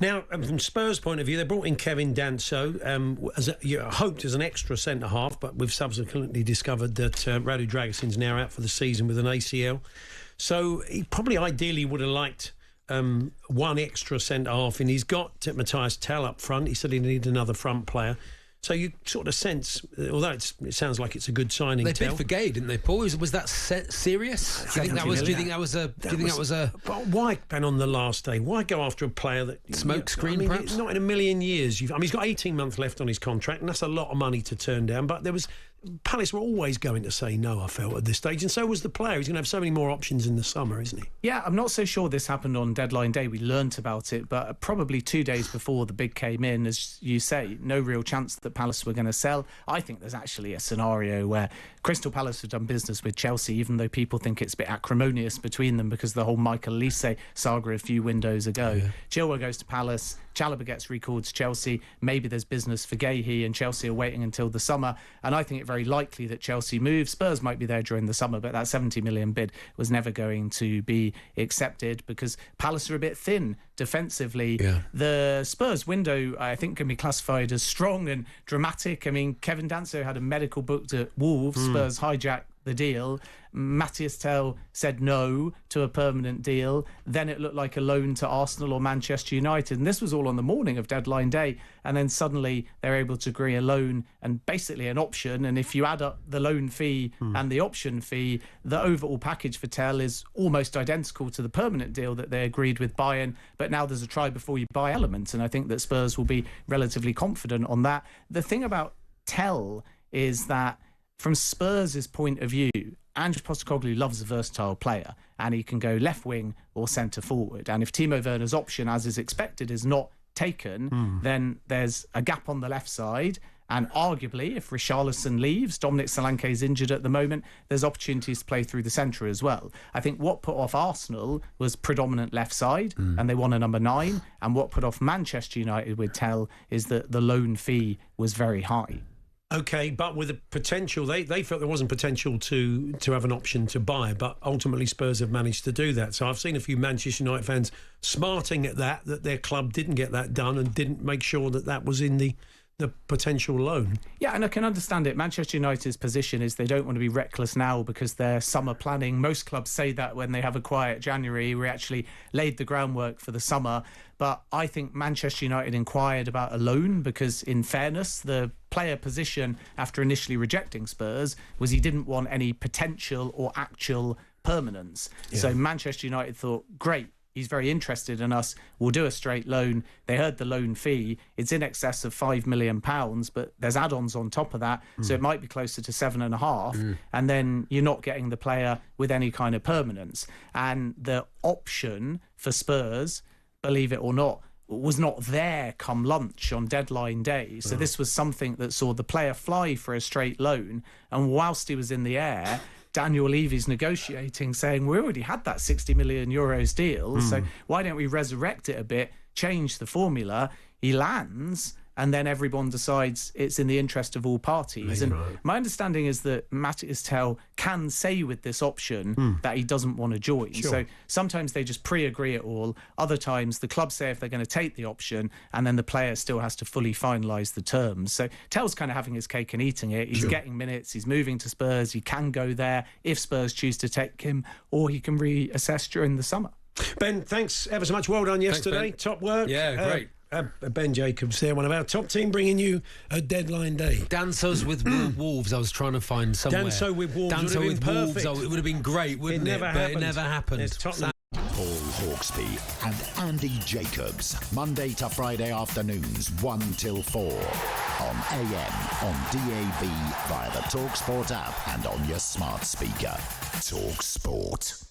Now, from Spurs' point of view, they brought in Kevin Danso, hoped as an extra centre-half, but we've subsequently discovered that Radu Dragusin's now out for the season with an ACL. So he probably ideally would have liked one extra centre-half, and he's got Matthias Tell up front. He said he needed another front player. So you sort of sense, although it sounds like it's a good signing. They bid for Gay, didn't they, Paul? Was that serious? Do you think that was a? But why, Ben, on the last day? Why go after a player that smokescreen? Perhaps not in a million years. He's got 18 months left on his contract, and that's a lot of money to turn down. But Palace were always going to say no, I felt, at this stage, and so was the player. He's going to have so many more options in the summer, isn't he? Yeah, I'm not so sure this happened on deadline day. We learnt about it, but probably 2 days before the bid came in, as you say, no real chance that Palace were going to sell. I think there's actually a scenario where Crystal Palace have done business with Chelsea, even though people think it's a bit acrimonious between them because of the whole Michael Olise saga a few windows ago. Yeah. Chilwell goes to Palace, Chalobah gets recalled to Chelsea. Maybe there's business for Gahey, and Chelsea are waiting until the summer. And I think it's very likely that Chelsea moves. Spurs might be there during the summer, but that 70 million bid was never going to be accepted because Palace are a bit thin defensively. Yeah. The Spurs window, I think, can be classified as strong and dramatic. I mean, Kevin Danso had a medical booked at Wolves. Spurs hijacked the deal. Matthias Tell said no to a permanent deal. Then it looked like a loan to Arsenal or Manchester United. And this was all on the morning of deadline day. And then suddenly they're able to agree a loan and basically an option. And if you add up the loan fee and the option fee, the overall package for Tell is almost identical to the permanent deal that they agreed with Bayern. But now there's a try before you buy element. And I think that Spurs will be relatively confident on that. The thing about Tell is that from Spurs' point of view, Ange Postecoglou loves a versatile player and he can go left wing or centre forward. And if Timo Werner's option, as is expected, is not taken, then there's a gap on the left side. And arguably, if Richarlison leaves, Dominic Solanke is injured at the moment, there's opportunities to play through the centre as well. I think what put off Arsenal was predominant left side, and they won a number 9. And what put off Manchester United with Tell is that the loan fee was very high. OK, but with the potential, they felt there wasn't potential to have an option to buy, but ultimately Spurs have managed to do that. So I've seen a few Manchester United fans smarting at that their club didn't get that done and didn't make sure that was in the potential loan. Yeah, and I can understand it. Manchester United's position is they don't want to be reckless now because they're summer planning. Most clubs say that when they have a quiet January. We actually laid the groundwork for the summer. But I think Manchester United inquired about a loan because, in fairness, the player position after initially rejecting Spurs was he didn't want any potential or actual permanence. Yeah. So Manchester United thought, great, he's very interested in us, we'll do a straight loan. They heard the loan fee. It's in excess of £5 million, but there's add-ons on top of that, so it might be closer to 7.5, and then you're not getting the player with any kind of permanence. And the option for Spurs, believe it or not, was not there come lunch on deadline day. So this was something that saw the player fly for a straight loan, and whilst he was in the air, Daniel Levy's negotiating, saying, we already had that 60 million euros deal, so why don't we resurrect it a bit, change the formula? He lands, and then everyone decides it's in the interest of all parties. And my understanding is that Matthias Tell can say with this option that he doesn't want to join. Sure. So sometimes they just pre-agree it all. Other times the club say if they're going to take the option, and then the player still has to fully finalise the terms. So Tell's kind of having his cake and eating it. He's getting minutes. He's moving to Spurs. He can go there if Spurs choose to take him, or he can reassess during the summer. Ben, thanks ever so much. Well done yesterday. Thanks, top work. Yeah, great. Ben Jacobs there, one of our top team, bringing you a deadline day. Danso's with Wolves. I was trying to find somewhere. Danso with Wolves. Danso with Wolves. Oh, it would have been great, wouldn't it? But it never happened. Paul Hawksbee and Andy Jacobs, Monday to Friday afternoons 1 till 4 on AM, on DAB, via the talkSPORT app and on your smart speaker. talkSPORT.